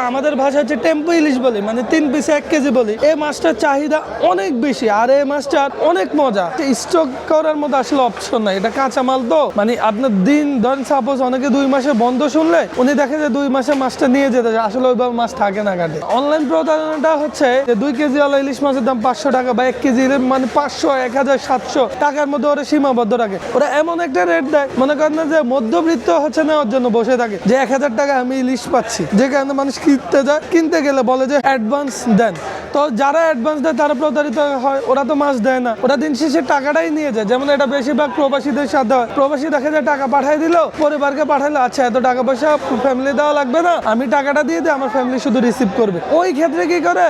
আমাদের ভাষা হচ্ছে টেম্পো ইলিশ বলি, মানে 3 পিসে 1 কেজি বলি। এই মাছটার চাহিদা অনেক বেশি আর এই মাছটার অনেক মজা। স্টক করার মতো আসলে অপশন নাই, এটা কাঁচামাল তো, মানে আপনার দিন ধরেন সাপোজ অনেকে 2 মাসে বন্ধ শুনলে উনি দেখে যে 2 মাসে মাছটা নিয়ে যেতে যায়, আসলে ওইভাবে মাছ থাকে না ঘাটে। অনলাইন প্রতারণাটা হচ্ছে যে 2 কেজি ওয়ালা ইলিশ মাছের দাম 500 টাকা বা 1 কেজি মানে 500, 1000, 700 টাকার মধ্যে ওরা সীমাবদ্ধ রাখে। ওরা এমন একটা রেট দেয়, মনে করেন না যে মধ্যবিত্ত হচ্ছে নেওয়ার জন্য বসে থাকে যে 1000 টাকা আমি ইলিশ পাচ্ছি, যে কারণে মানুষ কিনতে যায়, কিনতে গেলে বলে যে অ্যাডভান্স দেন। তো যারা অ্যাডভান্স দেয় তারা প্রতারিত হয়, ওরা তো মাছ দেয় না, ওরা দিন শেষে টাকাটাই নিয়ে যায়। যেমন এটা বেশিরভাগ প্রবাসীদের সাথে হয়, প্রবাসী দেখে যে টাকা পাঠাই দিল, পরিবারকে পাঠাইলো, আচ্ছা এত টাকা পয়সা ফ্যামিলি দেওয়া লাগবে না, আমি টাকাটা দিয়ে দিই, আমার ফ্যামিলি শুধু রিসিভ করবে। ওই ক্ষেত্রে কি করে,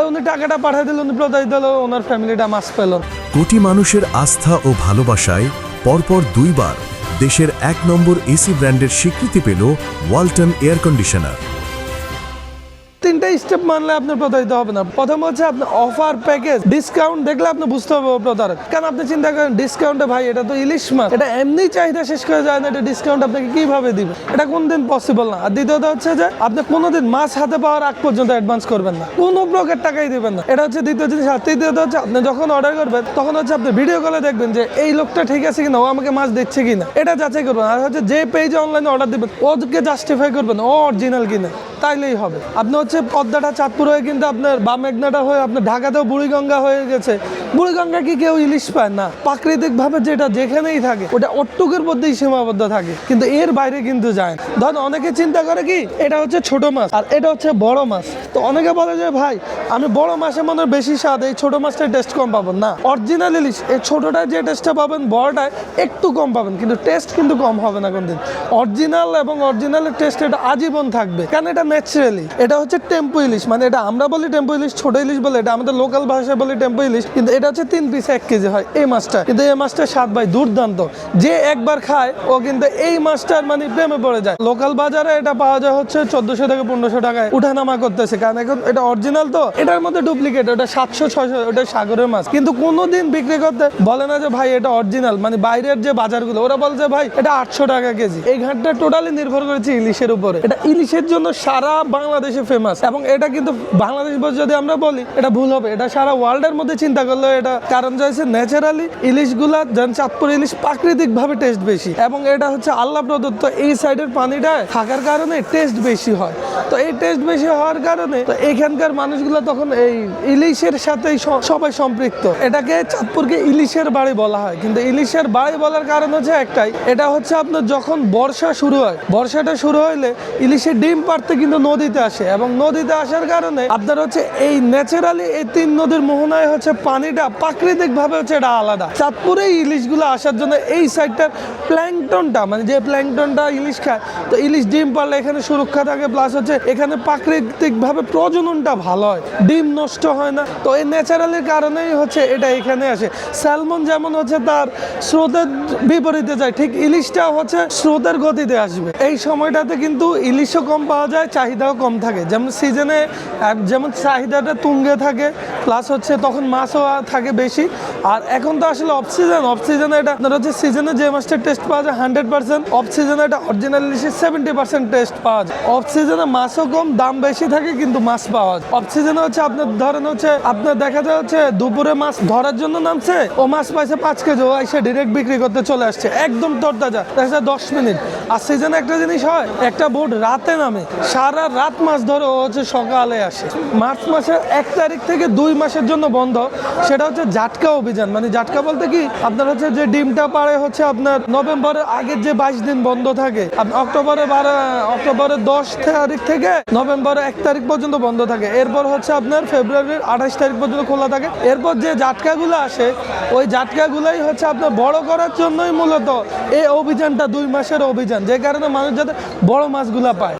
উনি টাকাটা পাঠাই দিল, উনি প্রতারিত হলো, ওনার ফ্যামিলিটা মাছ পেল। কোটি মানুষের আস্থা ও ভালোবাসায় পরপর 2 বার দেশের 1 নম্বর এসি ব্র্যান্ডের স্বীকৃতি পেল ওয়ালটন এয়ার কন্ডিশনার। 3টা স্টেপ মানলে আপনার প্রতারিত হবে না। প্রথম হচ্ছে আপনার অফার প্যাকেজ ডিসকাউন্ট দেখলে আপনি বুঝতে হবে প্রতারক। কারণ আপনি চিন্তা করেন ডিসকাউন্টে ভাই এটা তো ইলিশ মাছ, এটা এমনি চাহিদা শেষ করে যায় না, এটা ডিসকাউন্ট আপনাকে কিভাবে দিবে, এটা কোনদিন পসিবল না। আর দ্বিতীয়ত হচ্ছে যে আপনি কোনোদিন মাছ হাতে পাওয়ার আগ পর্যন্ত অ্যাডভান্স করবেন না, কোনো প্রকার টাকাই দিবেন না, এটা হচ্ছে দ্বিতীয় জিনিস। আর তৃতীয়ত হচ্ছে আপনি যখন অর্ডার করবেন তখন হচ্ছে আপনি ভিডিও কলে দেখবেন যে এই লোকটা ঠিক আছে কিনা, ও আমাকে মাছ দিচ্ছে কিনা, এটা যাচাই করবেন। আর হচ্ছে যে পেজে অনলাইনে অর্ডার দিবেন ওকে জাস্টিফাই করবেন ও অরিজিনাল কিনা, তাইলেই হবে। আপনি হচ্ছে পদ্মাটা চাঁদপুর হয়ে কিন্তু আপনার বাম মেঘনাটা হয়ে আপনার ঢাকাতেও বুড়িগঙ্গা হয়ে গেছে। বুড়িগঙ্গা কি কেউ ইলিশ পায় না? প্রাকৃতিক ভাবে যেটা যেখানেই থাকে ওটা ওটুকুর মধ্যেই সীমাবদ্ধ থাকে, কিন্তু এর বাইরে কিন্তু যায় না। ধরেন অনেকে চিন্তা করে কি এটা হচ্ছে ছোট মাছ আর এটা হচ্ছে বড় মাছ, তো অনেকে বলে যে ভাই আমি বড় মাছে মনে হয় বেশি স্বাদ, এই ছোট মাছটাই টেস্ট কম পাবেন। না, অরিজিনাল ইলিশ এই ছোটটায় যে টেস্টটা পাবেন বড়টায় একটু কম পাবেন, কিন্তু টেস্ট কিন্তু কম হবে না কোনদিন। অরিজিনাল এবং অরিজিনালের টেস্ট এটা আজীবন থাকবে, কারণ এটা ন্যাচারালি। এটা হচ্ছে টেম্পো ইলিশ, মানে এটা আমরা বলি টেম্পো ইলিশ, ছোট ইলিশ বলে, এটা আমাদের লোকাল ভাষায় বলি টেম্পো ইলিশ, কিন্তু এটা হচ্ছে 3 পিসে 1 কেজি হয় এই মাছটা। কিন্তু এই মাছটা স্বাদ ভাই দুর্দান্ত, যে একবার খায় ও কিন্তু এই মাছটার মানে প্রেমে পড়ে যায়। লোকাল বাজারে এটা পাওয়া যায় হচ্ছে 1400 থেকে 1500 টাকায় উঠানামা করতেছে, কারণ এখন এটা অরিজিনাল তো, এটার মধ্যে ডুপ্লিকেট, ওটা 700-600, ওটা সাগরের মাছ। কিন্তু কোনোদিন বিক্রি করতে বলে না যে ভাই এটা অরিজিনাল, মানে বাইরের যে বাজারগুলো ওরা বলে যে ভাই এটা 800 টাকা কেজি। এই ঘাটটা টোটালি নির্ভর করেছে ইলিশের উপরে। এটা ইলিশের জন্য সারা বাংলাদেশে ফেমাস, এবং এটা কিন্তু বাংলাদেশ যদি আমরা বলি এটা ভুল হবে, এটা সারা ওয়ার্ল্ডের মধ্যে চিন্তা করলে এটা, কারণ হচ্ছে ন্যাচারালি ইলিশগুলা যেন চাঁদপুর ইলিশ প্রাকৃতিক ভাবে টেস্ট বেশি, এবং এটা হচ্ছে আল্লাহ প্রদত্ত এই সাইডের পানিটা থাকার কারণে টেস্ট বেশি হয়। তো এই টেস্ট বেশি হওয়ার কারণে তো এখানকার মানুষগুলো তখন এই ইলিশের সাথেই সবাই সম্পৃক্ত। এটাকে চাঁদপুরকে ইলিশের বাড়ি বলা হয়, কিন্তু ইলিশের বাড়ি বলার কারণ হচ্ছে একটাই, এটা হচ্ছে আপনার যখন বর্ষা শুরু হয়, বর্ষাটা শুরু হইলে ইলিশের ডিম পাড়তে কিন্তু নদীতে আসে, এবং নদীতে আসার কারণে আপনার হচ্ছে এই ন্যাচারালি এই 3 নদীর মোহনায় হচ্ছে পানিটা প্রাকৃতিক ভাবে হচ্ছে এটা আলাদা। চাঁদপুরে ইলিশগুলো আসার জন্য এই সাইডটার প্ল্যাংটনটা, মানে যে প্ল্যাংটনটা ইলিশ খায়, তো ইলিশ ডিম পারলে এখানে সুরক্ষা থাকে, প্লাস হচ্ছে এখানে প্রাকৃতিক ভাবে প্রজননটা ভালো হয়, ডিম নষ্ট হয় না। তো এই ন্যাচারালির কারণেই হচ্ছে এটা এখানে আসে। স্যালমন যেমন হচ্ছে তার স্রোতের বিপরীতে যায়, ঠিক ইলিশটাও হচ্ছে স্রোতের গতিতে আসবে। এই সময়টাতে কিন্তু ইলিশও কম পাওয়া যায়, চাহিদাও কম থাকে। যেমন সিজনে যেমন চাহিদাটা তুঙ্গে থাকে, প্লাস হচ্ছে তখন মাছও থাকে বেশি। আর এখন তো আসলে অফ সিজনে এটা আপনার হচ্ছে সিজনে যে মাছটার টেস্ট পাওয়া যায় 100%, অফ সিজনে এটা অরিজিনাল ইলিশের 70% টেস্ট পাওয়া যায়। অফ সিজনে মাছও কম, দাম বেশি থাকে, কিন্তু মাছ পাওয়া যায়। অফ সিজনে হচ্ছে আপনার ধরেন হচ্ছে আপনার দেখা যায় হচ্ছে দুপুরে মাছ ধরার জন্য নামছে, ও মাছ পাইছে 5 কেজি, ও এসে ডিরেক্ট বিক্রি করতে চলে আসছে একদম তরতাজা, দেখা যায় 10 মিনিট। আর সিজনে একটা জিনিস হয়, একটা বোট রাতে নামে, সারা রাত মাছ ধরে ও হচ্ছে সকালে আসে। মার্চ মাসের 1 তারিখ থেকে 2 মাসের জন্য বন্ধ, সেটা হচ্ছে জাটকা অভিযান। মানে জাটকা বলতে কি আপনার হচ্ছে যে ডিমটা পারে হচ্ছে আপনার নভেম্বরের আগের যে 22 দিন বন্ধ থাকে, অক্টোবরের 10 তারিখ থেকে নভেম্বরের 1 তারিখ পর্যন্ত বন্ধ থাকে। এরপর হচ্ছে আপনার ফেব্রুয়ারির 28 তারিখ পর্যন্ত খোলা থাকে। এরপর যে জাটকাগুলো আসে ওই জাটকাগুলাই হচ্ছে আপনার বড় করার জন্যই মূলত এই অভিযানটা 2 মাসের অভিযান, যে কারণে মানুষ যাতে বড় মাছগুলা পায়।